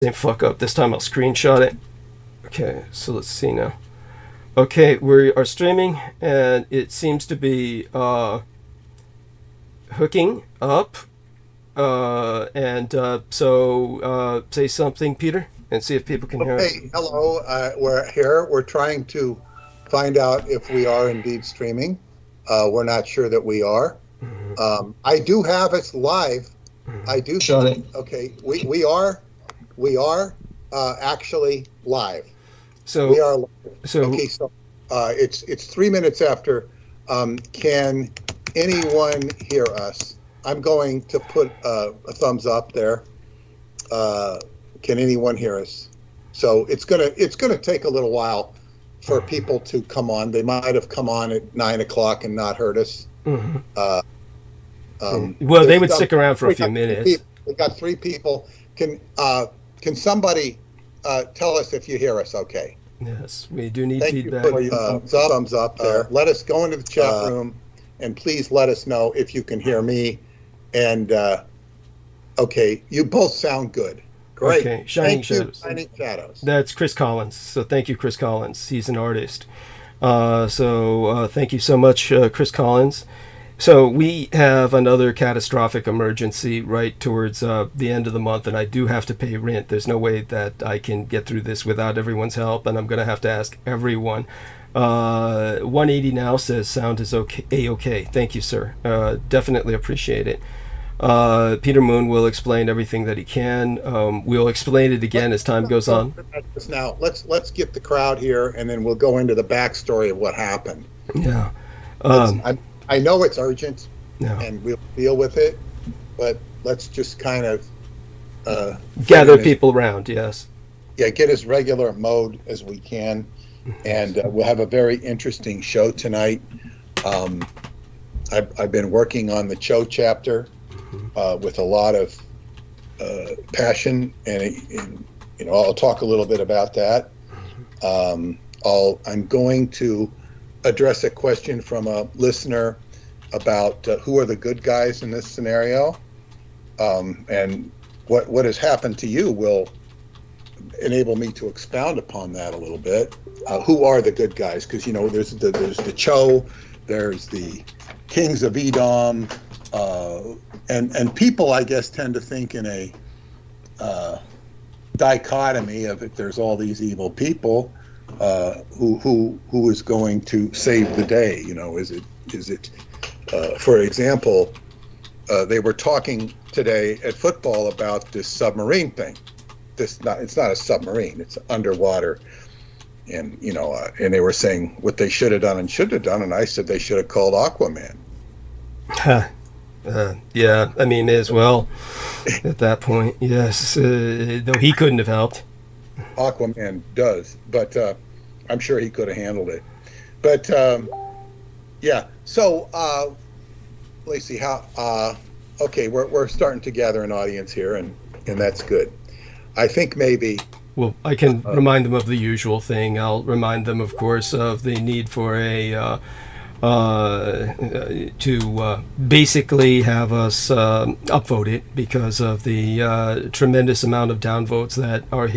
Same fuck up. This time I'll screenshot it. Okay, so let's see now. Okay, we are streaming, and it seems to be hooking up. And say something, Peter, and see if people can hear us. Okay, hello. We're here. We're trying to find out if we are indeed streaming. We're not sure that we are. I do have us live. I do. Shot it. Okay, we are actually live. So we are live. So Okay, so it's 3 minutes after. Can anyone hear us? I'm going to put a thumbs up there. Can anyone hear us? So it's gonna take a little while for people to come on. They might have come on at 9 o'clock and not heard us. Well, they would stick around for a few minutes. We got 3 people. Can somebody tell us if you hear us? Okay. Yes, we do need Thank feedback. you for thumbs up there. Let us go into the chat room, and please let us know if you can hear me. And okay, you both sound good. Great. Okay, Shining Shadows. Shining Shadows. That's Chris Collins. So thank you, Chris Collins. He's an artist. Thank you so much, Chris Collins. So we have another catastrophic emergency right towards the end of the month, and I do have to pay rent. There's no way that I can get through this without everyone's help, and I'm going to have to ask everyone. 180 now says sound is okay. A-okay. Thank you, sir. Definitely appreciate it. Peter Moon will explain everything that he can. We'll explain it again as time goes on. Now let's get the crowd here, and then we'll go into the backstory of what happened. Yeah. I know it's urgent, Yeah. and we'll deal with it, but let's just kind of Gather people around. Yes. Yeah, get as regular mode as we can, and we'll have a very interesting show tonight. I've been working on the Cho chapter with a lot of passion, and I'll talk a little bit about that. I'm going to address a question from a listener about who are the good guys in this scenario, and what has happened to you will enable me to expound upon that a little bit. Who are the good guys? Because there's the Cho, there's the kings of Edom, and people, I guess, tend to think in a dichotomy of if there's all these evil people, who is going to save the day? Is it for example, they were talking today at football about this submarine thing. It's not a submarine, it's underwater, and and they were saying what they should have done and should have done, and I said they should have called Aquaman. Yeah, I mean, may as well at that point. Yes, though he couldn't have helped. Aquaman does, but I'm sure he could have handled it. But yeah, so let's see how. Okay, we're starting to gather an audience here, and that's good. I think maybe. Well, I can remind them of the usual thing. I'll remind them, of course, of the need for to basically have us upvote it because of the tremendous amount of downvotes that are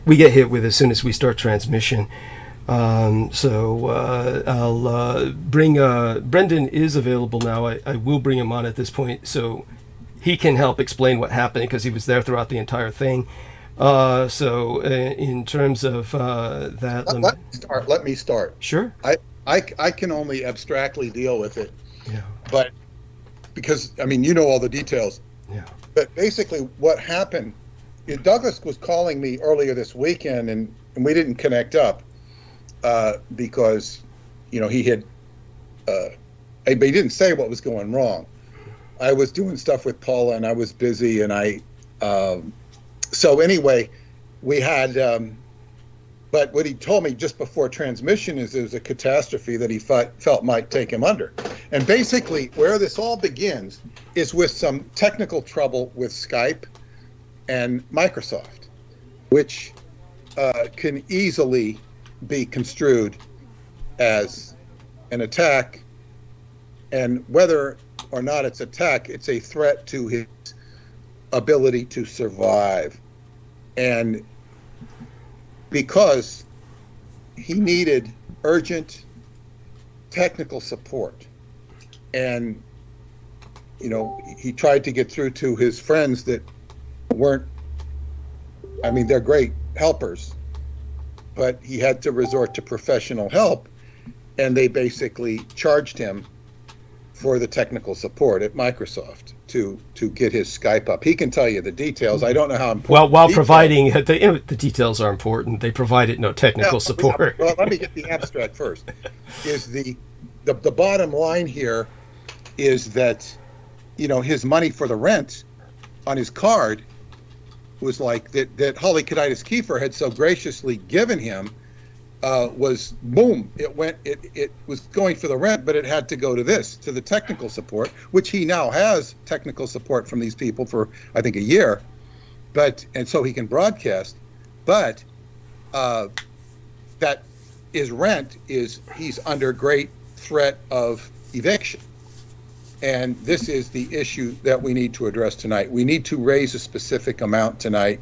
we get hit with as soon as we start transmission. I'll bring Brendan is available now. I will bring him on at this point so he can help explain what happened because he was there throughout the entire thing. In terms of that, let me start. Sure. I can only abstractly deal with it. Yeah. But because all the details. Yeah. But basically, what happened? Douglas was calling me earlier this weekend, and we didn't connect up because he had. But he didn't say what was going wrong. I was doing stuff with Paula, and I was busy, and so anyway, we had. But what he told me just before transmission is there was a catastrophe that he felt might take him under. And basically, where this all begins is with some technical trouble with Skype and Microsoft, which can easily be construed as an attack. And whether or not it's attack, it's a threat to his ability to survive. And because he needed urgent technical support, and he tried to get through to his friends that weren't, I mean, they're great helpers, but he had to resort to professional help, and they basically charged him for the technical support at Microsoft to get his Skype up. He can tell you the details. I don't know how important. Well, while providing the details are important, they provided no technical support. Well, let me get the abstract first. Is the bottom line here is that his money for the rent on his card was like that Holly Kaditis Kiefer had so graciously given him, was boom, it was going for the rent, but it had to go to the technical support, which he now has technical support from these people for I think a year, and so he can broadcast, but that his rent he's under great threat of eviction. And this is the issue that we need to address tonight. We need to raise a specific amount tonight,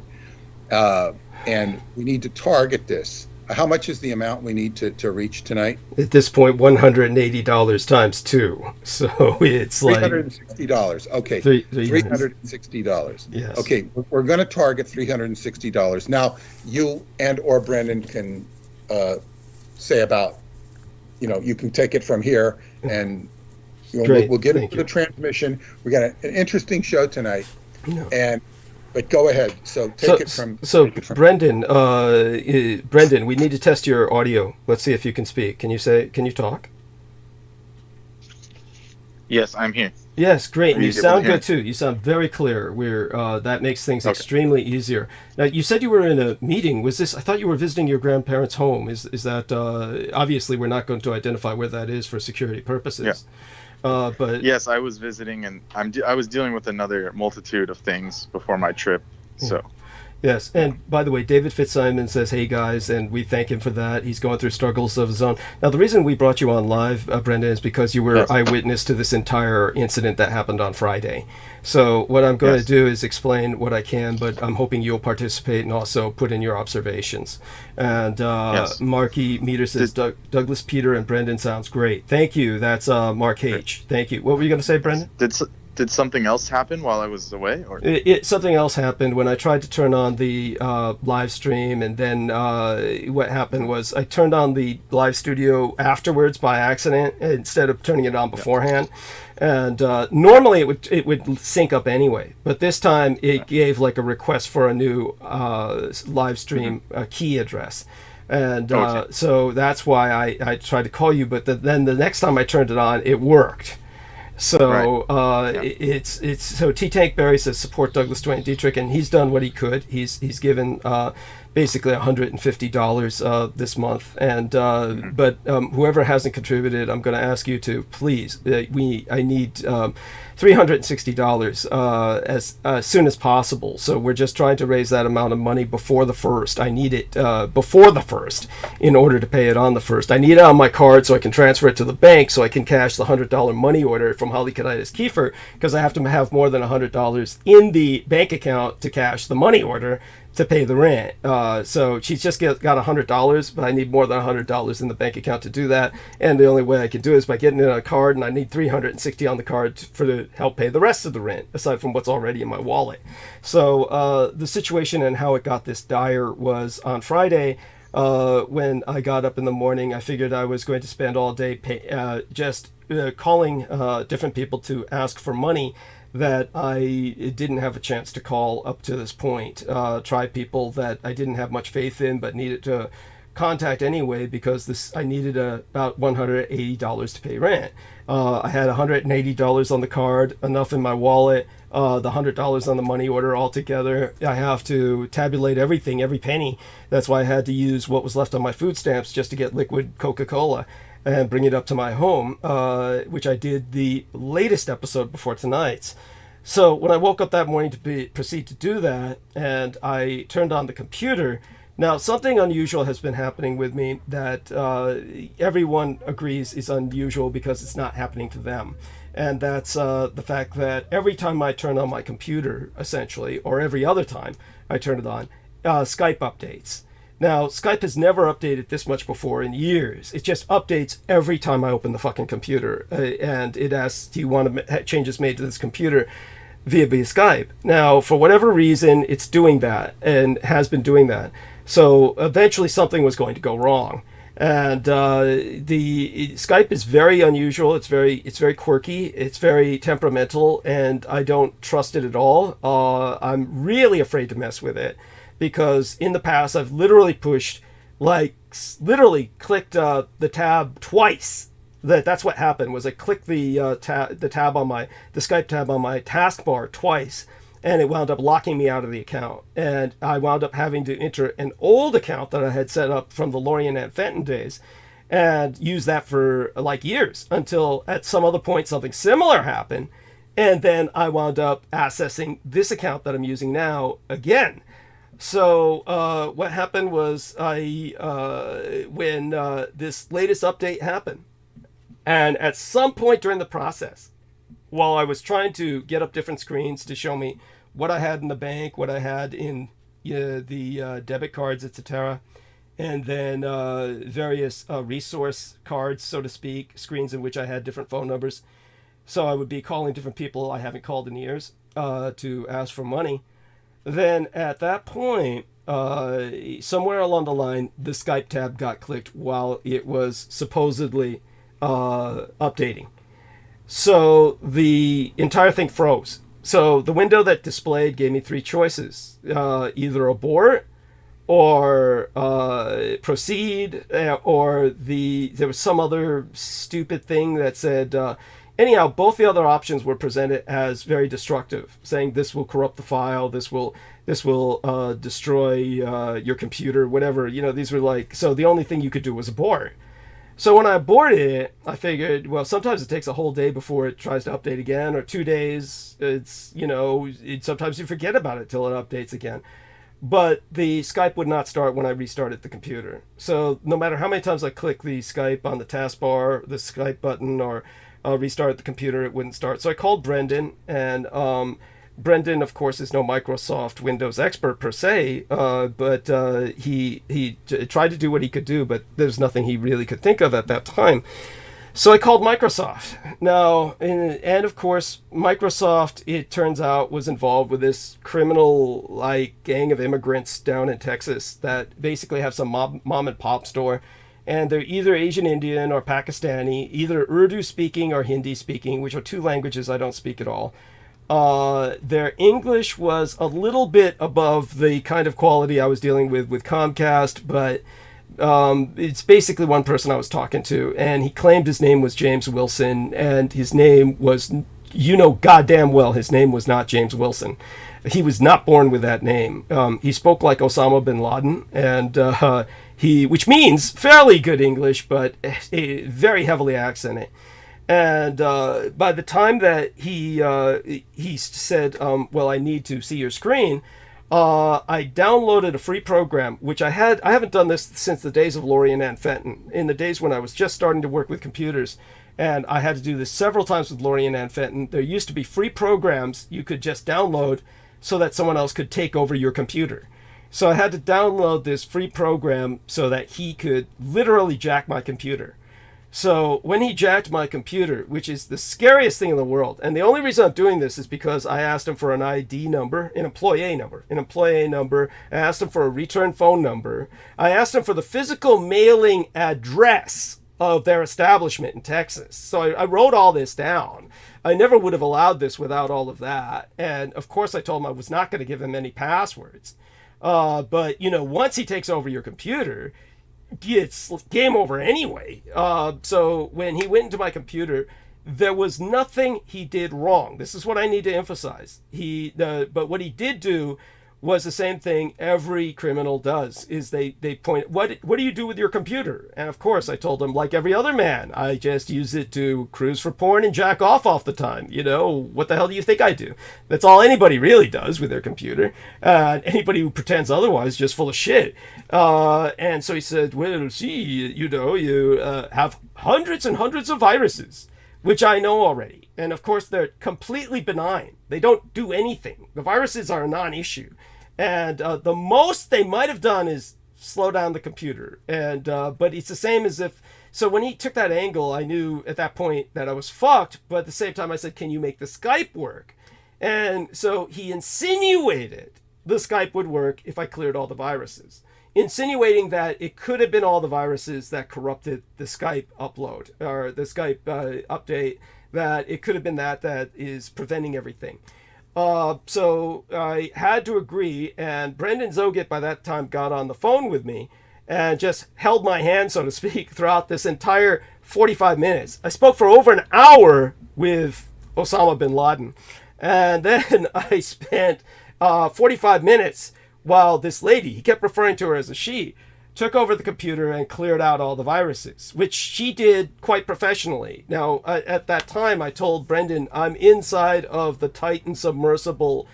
and we need to target this. How much is the amount we need to reach tonight? At this point, $180 times 2. So it's like $360. Okay, $360. Yes. Okay, we're going to target $360. Now, you or Brendan can say about, you can take it from here, and we'll get into the transmission. We got an interesting show tonight, but go ahead. So take it from. Brendan, Brendan, we need to test your audio. Let's see if you can speak. Can you talk? Yes, I'm here. Yes, great. And you sound good too. You sound very clear. That makes things extremely easier. Now, you said you were in a meeting. Was this? I thought you were visiting your grandparents' home. Is that? Obviously, we're not going to identify where that is for security purposes. Yeah. But yes, I was visiting, and I was dealing with another multitude of things before my trip. So. Yes, and by the way, David Fitzsimon says, "Hey guys," and we thank him for that. He's going through struggles of his own. Now, the reason we brought you on live, Brendan, is because you were eyewitness to this entire incident that happened on Friday. So what I'm going to do is explain what I can, but I'm hoping you'll participate and also put in your observations. And Marky Meter says, Douglas, Peter, and Brendan sounds great. Thank you. That's Mark H. Thank you. What were you going to say, Brendan? Did something else happen while I was away? Or something else happened when I tried to turn on the live stream, and then what happened was I turned on the live studio afterwards by accident instead of turning it on beforehand. And normally it would sync up anyway, but this time it gave like a request for a new live stream key address. And so that's why I tried to call you, but then the next time I turned it on, it worked. So it's so T Tank Barry says support Douglas Dwayne Dietrich, and he's done what he could. He's given basically $150 this month, and but whoever hasn't contributed, I'm going to ask you to please. I need $360 as soon as possible. So we're just trying to raise that amount of money before the 1st. I need it before the 1st in order to pay it on the 1st. I need it on my card so I can transfer it to the bank so I can cash the $100 money order from Holly Kaditis Kiefer, because I have to have more than $100 in the bank account to cash the money order to pay the rent. So she's just got $100, but I need more than $100 in the bank account to do that. And the only way I can do it is by getting it on a card, and I need $360 on the card to help pay the rest of the rent, aside from what's already in my wallet. So the situation and how it got this dire was on Friday. When I got up in the morning, I figured I was going to spend all day calling different people to ask for money that I didn't have a chance to call up to this point. Try people that I didn't have much faith in but needed to contact anyway, because I needed about $180 to pay rent. I had $180 on the card, enough in my wallet, the $100 on the money order altogether. I have to tabulate everything, every penny. That's why I had to use what was left on my food stamps just to get liquid Coca-Cola and bring it up to my home, which I did the latest episode before tonight's. So when I woke up that morning to proceed to do that, and I turned on the computer, now something unusual has been happening with me that everyone agrees is unusual because it's not happening to them. And that's the fact that every time I turn on my computer, essentially, or every other time I turn it on, Skype updates. Now, Skype has never updated this much before in years. It just updates every time I open the fucking computer. And it asks, do you want changes made to this computer via Skype? Now, for whatever reason, it's doing that and has been doing that. So eventually something was going to go wrong. And the Skype is very unusual. It's very quirky. It's very temperamental, and I don't trust it at all. I'm really afraid to mess with it, because in the past I've literally clicked the tab twice. That's what happened. Was I clicked the tab on the Skype tab on my taskbar twice, and it wound up locking me out of the account. And I wound up having to enter an old account that I had set up from the Lorien and Fenton days, and use that for like years, until at some other point something similar happened, and then I wound up accessing this account that I'm using now again. So what happened was when this latest update happened, and at some point during the process, while I was trying to get up different screens to show me what I had in the bank, what I had in the debit cards, etc., and then various resource cards, so to speak, screens in which I had different phone numbers. So I would be calling different people I haven't called in years to ask for money. Then at that point, somewhere along the line, the Skype tab got clicked while it was supposedly updating. So the entire thing froze. So the window that displayed gave me three choices: either abort, or proceed, or there was some other stupid thing that said. Anyhow, both the other options were presented as very destructive, saying this will corrupt the file, this will destroy your computer, whatever. These were like, so the only thing you could do was abort. So when I aborted it, I figured, well, sometimes it takes a whole day before it tries to update again, or 2 days. It's, sometimes you forget about it till it updates again. But the Skype would not start when I restarted the computer. So no matter how many times I click the Skype on the taskbar, the Skype button, or restart the computer, it wouldn't start. So I called Brendan, and Brendan, of course, is no Microsoft Windows expert per se, but he tried to do what he could do, but there's nothing he really could think of at that time. So I called Microsoft. Now, and of course, Microsoft, it turns out, was involved with this criminal-like gang of immigrants down in Texas that basically have some mom and pop store. And they're either Asian Indian or Pakistani, either Urdu speaking or Hindi speaking, which are two languages I don't speak at all. Their English was a little bit above the kind of quality I was dealing with Comcast, but it's basically one person I was talking to, and he claimed his name was James Wilson, and his name was, goddamn well, his name was not James Wilson. He was not born with that name. He spoke like Osama bin Laden, and which means fairly good English, but very heavily accented. And by the time that he said, well, I need to see your screen, I downloaded a free program, which I haven't done this since the days of Lorien and Fenton, in the days when I was just starting to work with computers. And I had to do this several times with Lorien and Fenton. There used to be free programs you could just download so that someone else could take over your computer. So I had to download this free program so that he could literally jack my computer. So when he jacked my computer, which is the scariest thing in the world, and the only reason I'm doing this is because I asked him for an ID number, an employee number. I asked him for a return phone number. I asked him for the physical mailing address of their establishment in Texas. So I wrote all this down. I never would have allowed this without all of that. And of course I told him I was not going to give him any passwords. But once he takes over your computer, it's game over anyway. So when he went into my computer, there was nothing he did wrong. This is what I need to emphasize. But what he did do was the same thing every criminal does, is they point, what do you do with your computer? And of course I told him, like every other man, I just use it to cruise for porn and jack off the time. What the hell do you think I do? That's all anybody really does with their computer. Anybody who pretends otherwise is just full of shit. And so he said, well, see, you have hundreds and hundreds of viruses, which I know already. And of course, they're completely benign. They don't do anything. The viruses are a non-issue. And the most they might have done is slow down the computer. And but it's the same as if, so when he took that angle, I knew at that point that I was fucked. But at the same time, I said, can you make the Skype work? And so he insinuated the Skype would work if I cleared all the viruses, insinuating that it could have been all the viruses that corrupted the Skype upload or the Skype update, that it could have been that is preventing everything. So I had to agree, and Brendan Zogit by that time got on the phone with me and just held my hand, so to speak, throughout this entire 45 minutes. I spoke for over an hour with Osama bin Laden. And then I spent 45 minutes while this lady, he kept referring to her as a she, took over the computer and cleared out all the viruses, which she did quite professionally. Now, at that time, I told Brendan, I'm inside of the Titan submersible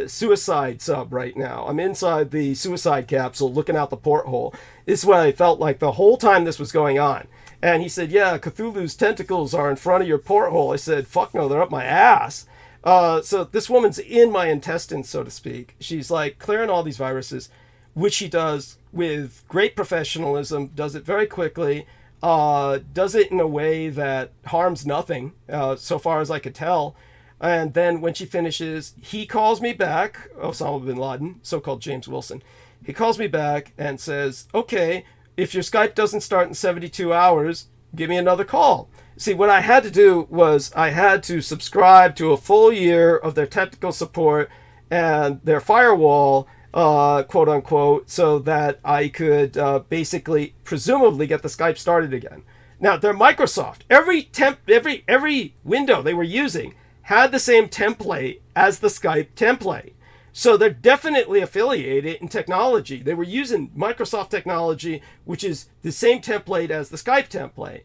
suicide sub right now. I'm inside the suicide capsule looking out the porthole. This is what I felt like the whole time this was going on. And he said, yeah, Cthulhu's tentacles are in front of your porthole. I said, fuck no, they're up my ass. So this woman's in my intestines, so to speak. She's like clearing all these viruses, which she does with great professionalism, does it very quickly, does it in a way that harms nothing, so far as I could tell. And then when she finishes, he calls me back, Osama bin Laden, so-called James Wilson. He calls me back and says, okay, if your Skype doesn't start in 72 hours, give me another call. See, what I had to do was I had to subscribe to a full year of their technical support and their firewall, quote unquote, so that I could basically, presumably, get the Skype started again. Now, they're Microsoft. Every window they were using had the same template as the Skype template. So they're definitely affiliated in technology. They were using Microsoft technology, which is the same template as the Skype template.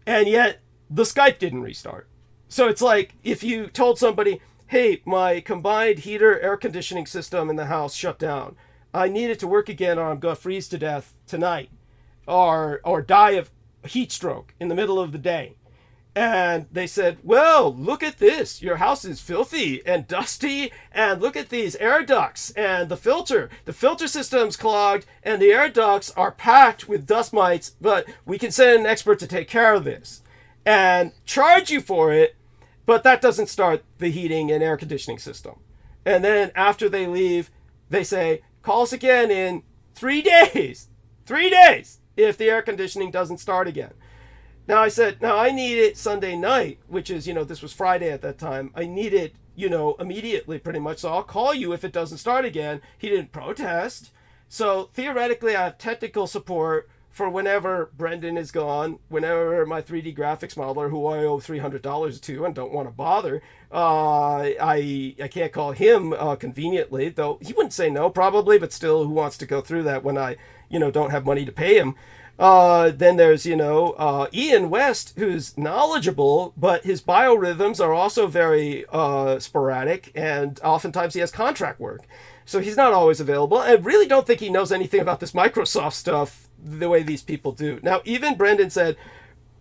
And yet the Skype didn't restart. So it's like if you told somebody, hey, my combined heater air conditioning system in the house shut down. I need it to work again or I'm going to freeze to death tonight or die of heat stroke in the middle of the day. And they said, well, look at this. Your house is filthy and dusty. And look at these air ducts and the filter. The filter system's clogged and the air ducts are packed with dust mites. But we can send an expert to take care of this and charge you for it. But that doesn't start the heating and air conditioning system. And then after they leave, they say, call us again in 3 days. 3 days if the air conditioning doesn't start again. Now I said, now I need it Sunday night, which is, this was Friday at that time. I need it, immediately pretty much. So I'll call you if it doesn't start again. He didn't protest. So theoretically, I have technical support for whenever Brendan is gone, whenever my 3D graphics modeler, who I owe $300 to and don't want to bother, I can't call him conveniently, though he wouldn't say no probably, but still, who wants to go through that when I, don't have money to pay him? Then there's, Ian West, who's knowledgeable, but his biorhythms are also very sporadic, and oftentimes he has contract work. So he's not always available. I really don't think he knows anything about this Microsoft stuff the way these people do. Now, even Brendan said,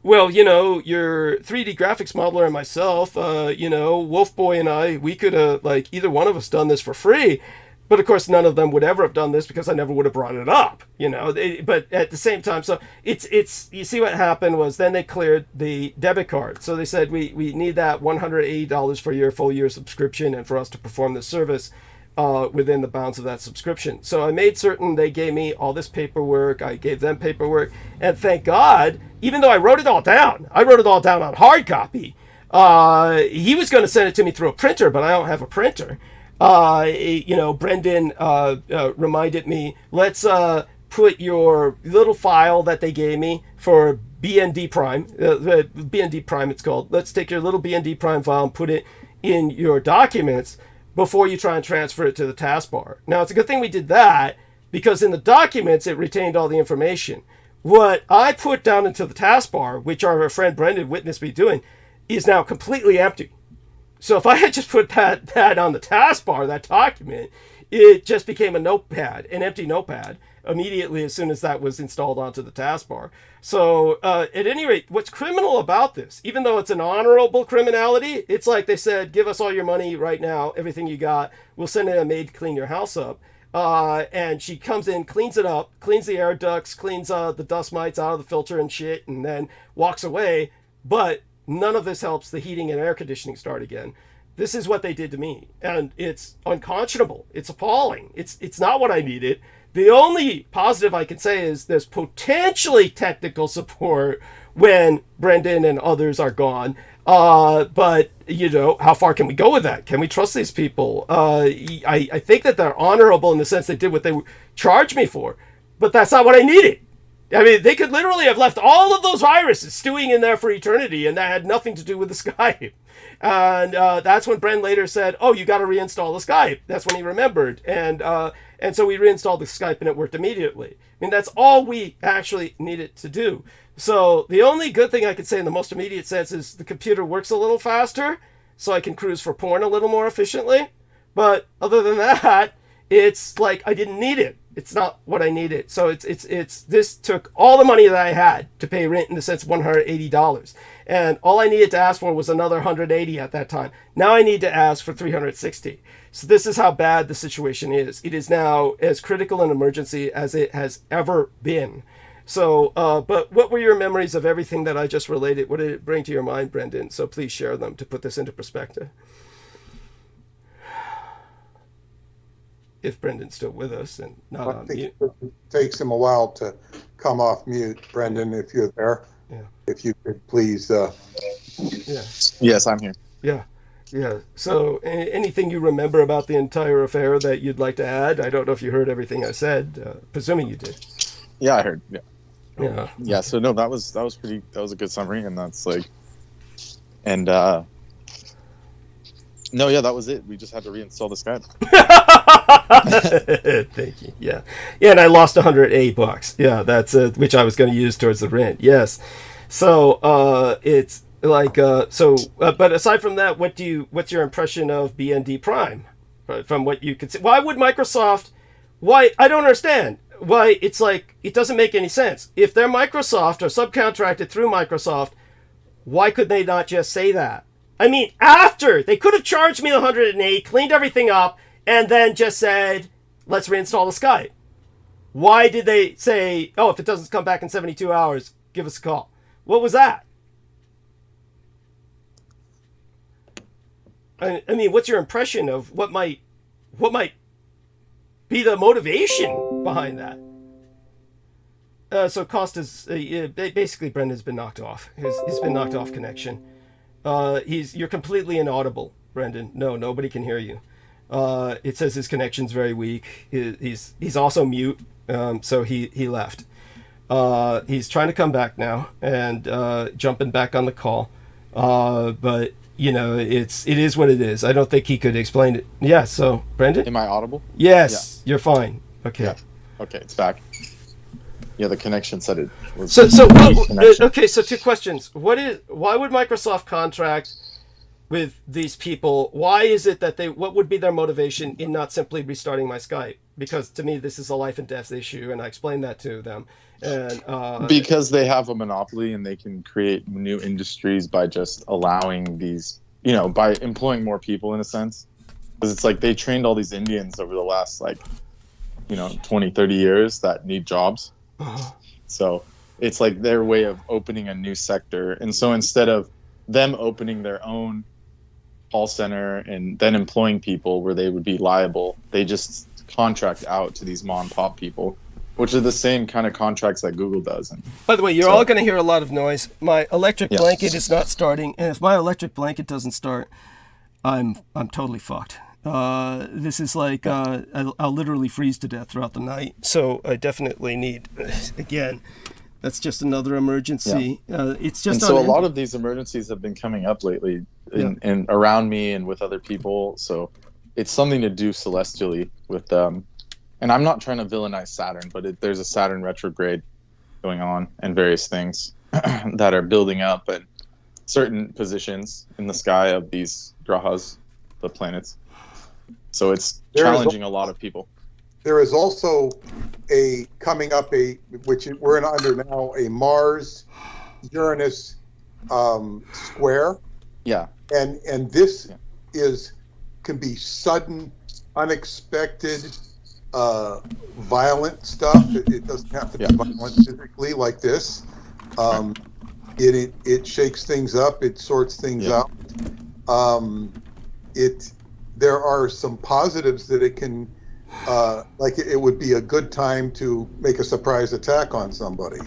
well, your 3D graphics modeler and myself, Wolf Boy and I, we could have, either one of us done this for free. But of course, none of them would ever have done this because I never would have brought it up, but at the same time, so it's you see what happened was then they cleared the debit card. So they said, we need that $180 for your full year subscription and for us to perform this service within the bounds of that subscription. So I made certain they gave me all this paperwork. I gave them paperwork. And thank God, even though I wrote it all down on hard copy. He was going to send it to me through a printer, but I don't have a printer. Brendan reminded me, let's put your little file that they gave me for BND Prime, BND Prime it's called. Let's take your little BND Prime file and put it in your documents before you try and transfer it to the taskbar. Now, it's a good thing we did that because in the documents, it retained all the information. What I put down into the taskbar, which our friend Brendan witnessed me doing, is now completely empty. So if I had just put that on the taskbar, that document, it just became a notepad, an empty notepad, immediately as soon as that was installed onto the taskbar. So at any rate, what's criminal about this, even though it's an honorable criminality, it's like they said, give us all your money right now, everything you got, we'll send in a maid to clean your house up. And she comes in, cleans it up, cleans the air ducts, cleans the dust mites out of the filter and shit, and then walks away. But none of this helps the heating and air conditioning start again. This is what they did to me, and it's unconscionable. It's appalling. It's not what I needed. The only positive I can say is there's potentially technical support when Brendan and others are gone. But, you know, how far can we go with that? Can we trust these people? I think that they're honorable in the sense they did what they charged me for, but that's not what I needed. I mean, they could literally have left all of those viruses stewing in there for eternity, and that had nothing to do with the Skype. And that's when Bren later said, oh, you got to reinstall the Skype. That's when he remembered. And so we reinstalled the Skype, and it worked immediately. I mean, that's all we actually needed to do. So the only good thing I could say in the most immediate sense is the computer works a little faster, so I can cruise for porn a little more efficiently. But other than that, it's like I didn't need it. It's not what I needed. So it's this took all the money that I had to pay rent in the sense of $180. And all I needed to ask for was another 180 at that time. Now I need to ask for 360. So this is how bad the situation is. It is now as critical an emergency as it has ever been. So, but what were your memories of everything that I just related? What did it bring to your mind, Brendan? So please share them to put this into perspective. If Brendan's still with us and not on mute. It takes him a while to come off mute. Brendan, if you're there, if you could please. Yes, I'm here. Yeah. So anything you remember about the entire affair that you'd like to add? I don't know if you heard everything I said, presuming you did. Yeah, I heard. Yeah. So no, that was a good summary, and that's like, and no, yeah, that was it. We just had to reinstall the Skype. Thank you. Yeah, and I lost $108. Yeah, that's which I was going to use towards the rent. Yes. So it's like but aside from that, what's your impression of BND Prime? From what you could see, why would Microsoft? Why I don't understand. Why it's like it doesn't make any sense. If they're Microsoft or subcontracted through Microsoft, why could they not just say that? I mean, after they could have charged me the 108, cleaned everything up, and then just said, let's reinstall the Skype. Why did they say, oh, if it doesn't come back in 72 hours, give us a call? What was that? I mean, what's your impression of what might be the motivation behind that? So Costa's basically Brendan's been knocked off. He's been knocked off connection. You're completely inaudible, Brendan. No, nobody can hear you. It says his connection's very weak. He's also mute. So he left. He's trying to come back now and jumping back on the call. But you know, it is what it is. I don't think he could explain it. Yeah. So Brendan, am I audible? Yes, yeah. You're fine. Okay. Yeah. Okay, it's back. Yeah, the connection said it was. Okay, so two questions. Why would Microsoft contract with these people? Why is it that what would be their motivation in not simply restarting my Skype? Because to me, this is a life and death issue, and I explained that to them. And because they have a monopoly and they can create new industries by just allowing these, by employing more people in a sense. Because it's like they trained all these Indians over the last 20, 30 years that need jobs. So it's like their way of opening a new sector. And so instead of them opening their own call center and then employing people where they would be liable, they just contract out to these mom and pop people, which are the same kind of contracts that Google does. And by the way, you're all going to hear a lot of noise. My electric blanket is not starting. And if my electric blanket doesn't start, I'm totally fucked. This is like I'll literally freeze to death throughout the night. So I definitely need, again, that's just another emergency. It's just and so a lot of these emergencies have been coming up lately and around me and with other people. So it's something to do celestially with them. And I'm not trying to villainize Saturn, but there's a Saturn retrograde going on and various things that are building up at certain positions in the sky of these grahas, the planets. So it's There is challenging a lot of people. There is also which we're under now, a Mars Uranus square. Yeah. And this can be sudden, unexpected, violent stuff. It doesn't have to be violent physically like this. It shakes things up. It sorts things out. There are some positives that it can, like it would be a good time to make a surprise attack on somebody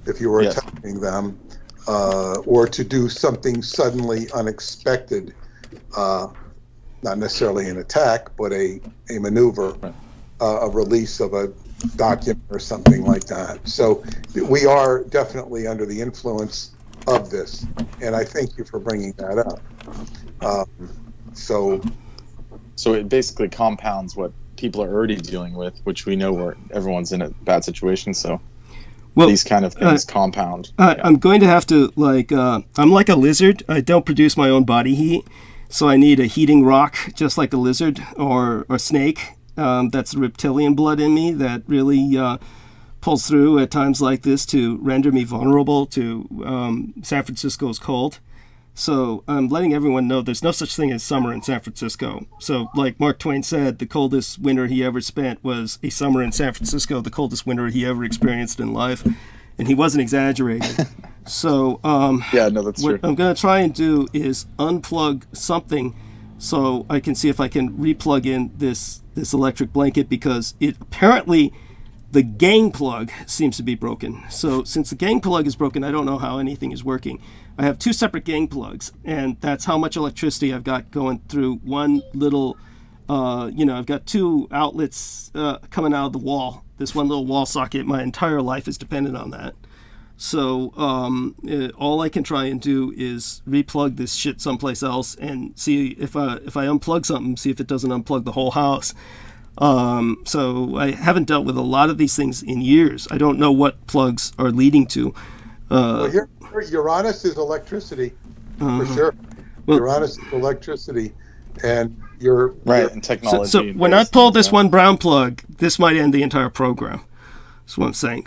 if you were attacking them, or to do something suddenly unexpected, not necessarily an attack, but a maneuver, a release of a document or something like that. So we are definitely under the influence of this, and I thank you for bringing that up. So it basically compounds what people are already dealing with, which we know where everyone's in a bad situation. So these kind of things compound. I'm going to have to, I'm like a lizard. I don't produce my own body heat, so I need a heating rock, just like a lizard or a snake. That's reptilian blood in me that really pulls through at times like this to render me vulnerable to San Francisco's cold. So I'm letting everyone know there's no such thing as summer in San Francisco. So like Mark Twain said, the coldest winter he ever spent was a summer in San Francisco, the coldest winter he ever experienced in life. And he wasn't exaggerating. So that's true. What I'm going to try and do is unplug something so I can see if I can replug in this electric blanket, because apparently the gain plug seems to be broken. So since the gain plug is broken, I don't know how anything is working. I have two separate gain plugs, and that's how much electricity I've got going through one little, I've got two outlets coming out of the wall. This one little wall socket, my entire life is dependent on that. So all I can try and do is replug this shit someplace else and see if I unplug something, see if it doesn't unplug the whole house. So I haven't dealt with a lot of these things in years. I don't know what plugs are leading to. Uranus is electricity, for Uh-huh. sure. Well- Uranus is electricity, and you're And technology. So when I pull this one brown plug, this might end the entire program. That's what I'm saying.